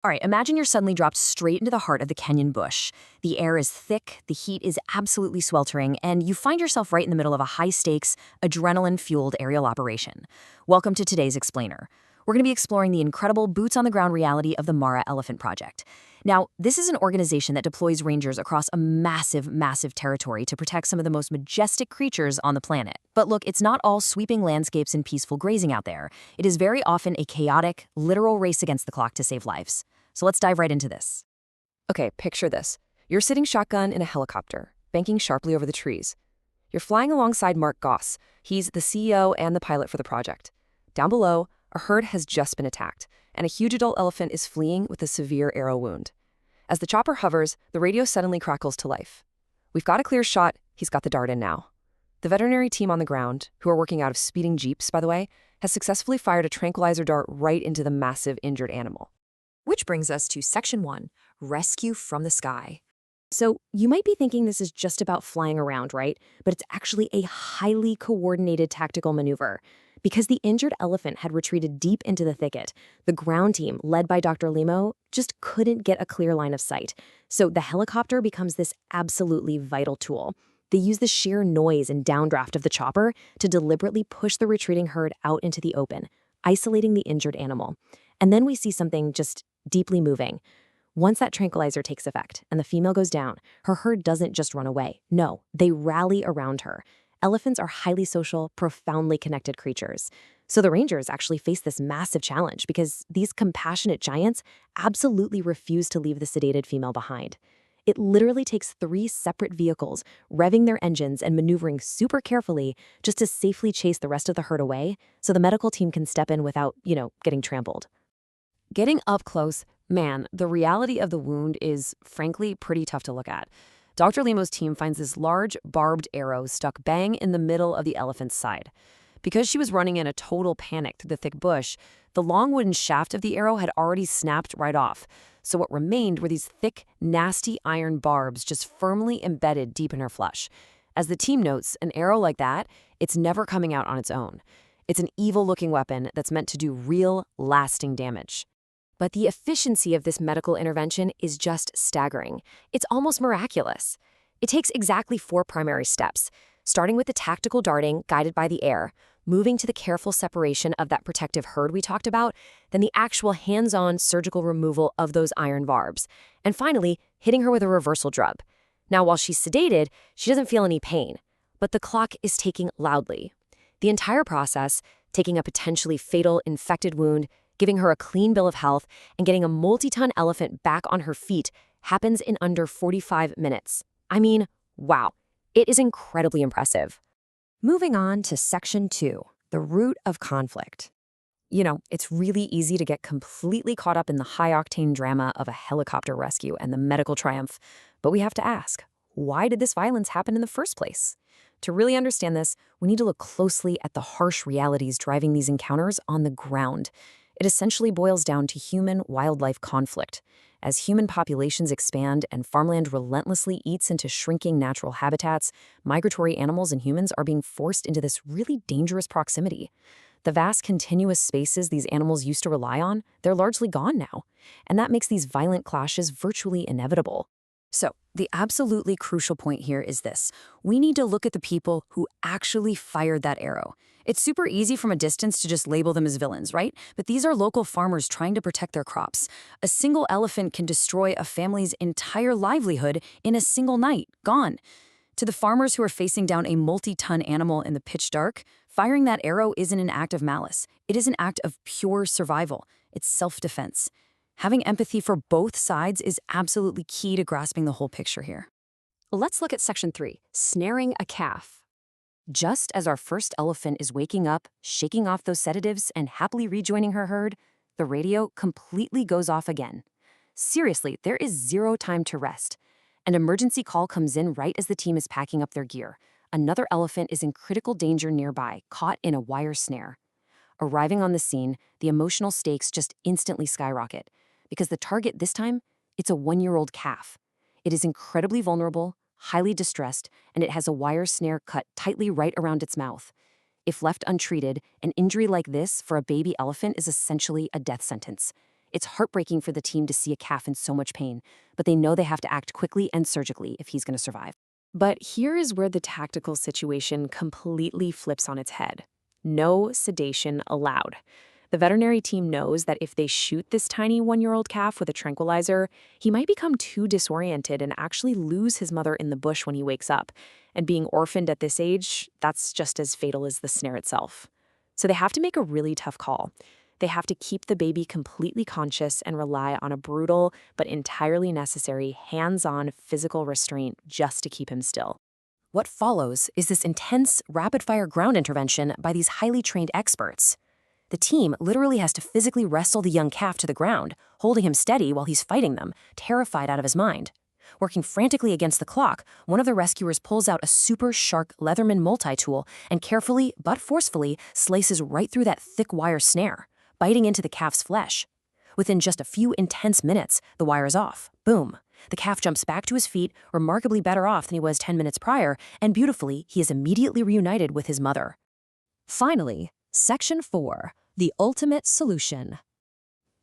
All right, imagine you're suddenly dropped straight into the heart of the Kenyan bush. The air is thick, the heat is absolutely sweltering, and you find yourself right in the middle of a high-stakes, adrenaline-fueled aerial operation. Welcome to today's Explainer. We're going to be exploring the incredible boots-on-the-ground reality of the Mara Elephant Project. Now, this is an organization that deploys rangers across a massive territory to protect some of the most majestic creatures on the planet. But look, it's not all sweeping landscapes and peaceful grazing out there. It is very often a chaotic, literal race against the clock to save lives. So let's dive right into this. Okay, picture this. You're sitting shotgun in a helicopter, banking sharply over the trees. You're flying alongside Mark Goss. He's the CEO and the pilot for the project. Down below, a herd has just been attacked, and a huge adult elephant is fleeing with a severe arrow wound. As the chopper hovers, the radio suddenly crackles to life. We've got a clear shot. He's got the dart in now. The veterinary team on the ground, who are working out of speeding jeeps, by the way, has successfully fired a tranquilizer dart right into the massive injured animal. Which brings us to Section 1, Rescue from the Sky. So you might be thinking this is just about flying around, right? But it's actually a highly coordinated tactical maneuver. Because the injured elephant had retreated deep into the thicket, the ground team, led by Dr. Limo, just couldn't get a clear line of sight. So the helicopter becomes this absolutely vital tool. They use the sheer noise and downdraft of the chopper to deliberately push the retreating herd out into the open, isolating the injured animal. And then we see something just deeply moving. Once that tranquilizer takes effect and the female goes down, her herd doesn't just run away. No, they rally around her. Elephants are highly social, profoundly connected creatures. So the rangers actually face this massive challenge because these compassionate giants absolutely refuse to leave the sedated female behind. It literally takes 3 separate vehicles, revving their engines and maneuvering super carefully just to safely chase the rest of the herd away so the medical team can step in without, getting trampled. Getting up close, man, the reality of the wound is, frankly, pretty tough to look at. Dr. Limo's team finds this large, barbed arrow stuck bang in the middle of the elephant's side. Because she was running in a total panic through the thick bush, the long wooden shaft of the arrow had already snapped right off. So what remained were these thick, nasty iron barbs just firmly embedded deep in her flesh. As the team notes, an arrow like that, it's never coming out on its own. It's an evil-looking weapon that's meant to do real, lasting damage. But the efficiency of this medical intervention is just staggering. It's almost miraculous. It takes exactly 4 primary steps, starting with the tactical darting guided by the air, moving to the careful separation of that protective herd we talked about, then the actual hands-on surgical removal of those iron barbs, and finally, hitting her with a reversal drug. Now, while she's sedated, she doesn't feel any pain, but the clock is ticking loudly. The entire process, taking a potentially fatal infected wound, giving her a clean bill of health, and getting a multi-ton elephant back on her feet happens in under 45 minutes. I mean, wow. It is incredibly impressive. Moving on to Section 2, the root of conflict. It's really easy to get completely caught up in the high-octane drama of a helicopter rescue and the medical triumph, but we have to ask, why did this violence happen in the first place? To really understand this, we need to look closely at the harsh realities driving these encounters on the ground. It essentially boils down to human-wildlife conflict. As human populations expand and farmland relentlessly eats into shrinking natural habitats, migratory animals and humans are being forced into this really dangerous proximity. The vast continuous spaces these animals used to rely on, they're largely gone now, and that makes these violent clashes virtually inevitable. So, the absolutely crucial point here is this. We need to look at the people who actually fired that arrow. It's super easy from a distance to just label them as villains, right? But these are local farmers trying to protect their crops. A single elephant can destroy a family's entire livelihood in a single night, gone. To the farmers who are facing down a multi-ton animal in the pitch dark, firing that arrow isn't an act of malice. It is an act of pure survival. It's self-defense. Having empathy for both sides is absolutely key to grasping the whole picture here. Let's look at Section 3, snaring a calf. Just as our first elephant is waking up, shaking off those sedatives, and happily rejoining her herd, the radio completely goes off again. Seriously, there is 0 time to rest. An emergency call comes in right as the team is packing up their gear. Another elephant is in critical danger nearby, caught in a wire snare. Arriving on the scene, the emotional stakes just instantly skyrocket. Because the target this time, it's a 1-year-old calf. It is incredibly vulnerable, highly distressed, and it has a wire snare cut tightly right around its mouth. If left untreated, an injury like this for a baby elephant is essentially a death sentence. It's heartbreaking for the team to see a calf in so much pain, but they know they have to act quickly and surgically if he's going to survive. But here is where the tactical situation completely flips on its head. No sedation allowed. The veterinary team knows that if they shoot this tiny 1-year-old calf with a tranquilizer, he might become too disoriented and actually lose his mother in the bush when he wakes up. And being orphaned at this age, that's just as fatal as the snare itself. So they have to make a really tough call. They have to keep the baby completely conscious and rely on a brutal but entirely necessary hands-on physical restraint just to keep him still. What follows is this intense, rapid-fire ground intervention by these highly trained experts. The team literally has to physically wrestle the young calf to the ground, holding him steady while he's fighting them, terrified out of his mind. Working frantically against the clock, one of the rescuers pulls out a super sharp Leatherman multi-tool and carefully but forcefully slices right through that thick wire snare, biting into the calf's flesh. Within just a few intense minutes, the wire is off. Boom. The calf jumps back to his feet, remarkably better off than he was 10 minutes prior, and beautifully, he is immediately reunited with his mother. Finally, Section 4. The ultimate solution.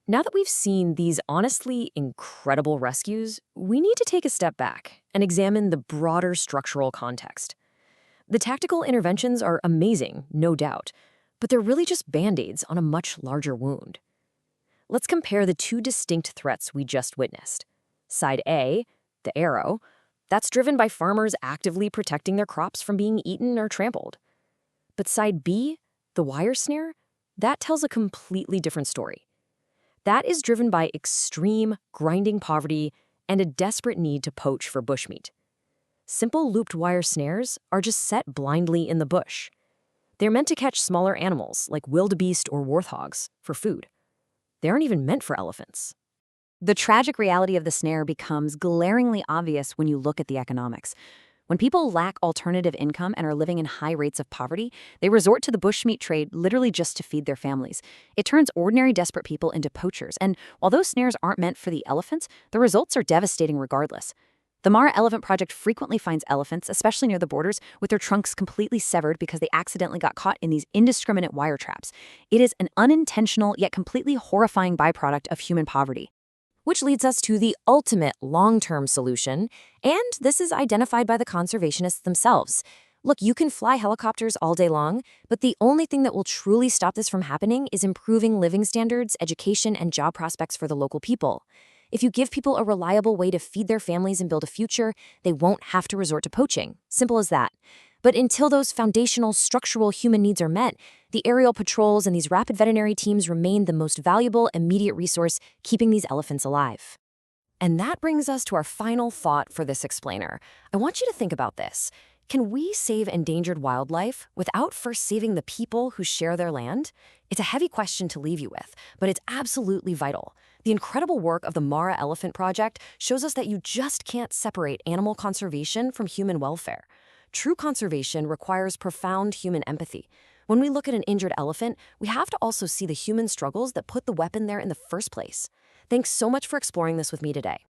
Now that we've seen these honestly incredible rescues, we need to take a step back and examine the broader structural context. The tactical interventions are amazing, no doubt, but they're really just band-aids on a much larger wound. Let's compare the two distinct threats we just witnessed. Side A, the arrow, that's driven by farmers actively protecting their crops from being eaten or trampled. But side B, the wire snare, that tells a completely different story. That is driven by extreme, grinding poverty and a desperate need to poach for bushmeat. Simple looped wire snares are just set blindly in the bush. They're meant to catch smaller animals like wildebeest or warthogs for food. They aren't even meant for elephants. The tragic reality of the snare becomes glaringly obvious when you look at the economics. When people lack alternative income and are living in high rates of poverty, they resort to the bushmeat trade literally just to feed their families. It turns ordinary desperate people into poachers, and while those snares aren't meant for the elephants, the results are devastating regardless. The Mara Elephant Project frequently finds elephants, especially near the borders, with their trunks completely severed because they accidentally got caught in these indiscriminate wire traps. It is an unintentional yet completely horrifying byproduct of human poverty. Which leads us to the ultimate long-term solution, and this is identified by the conservationists themselves. Look, you can fly helicopters all day long, but the only thing that will truly stop this from happening is improving living standards, education, and job prospects for the local people. If you give people a reliable way to feed their families and build a future, they won't have to resort to poaching. Simple as that. But until those foundational structural human needs are met, the aerial patrols and these rapid veterinary teams remain the most valuable immediate resource keeping these elephants alive. And that brings us to our final thought for this explainer. I want you to think about this. Can we save endangered wildlife without first saving the people who share their land? It's a heavy question to leave you with, but it's absolutely vital. The incredible work of the Mara Elephant Project shows us that you just can't separate animal conservation from human welfare. True conservation requires profound human empathy. When we look at an injured elephant, we have to also see the human struggles that put the weapon there in the first place. Thanks so much for exploring this with me today.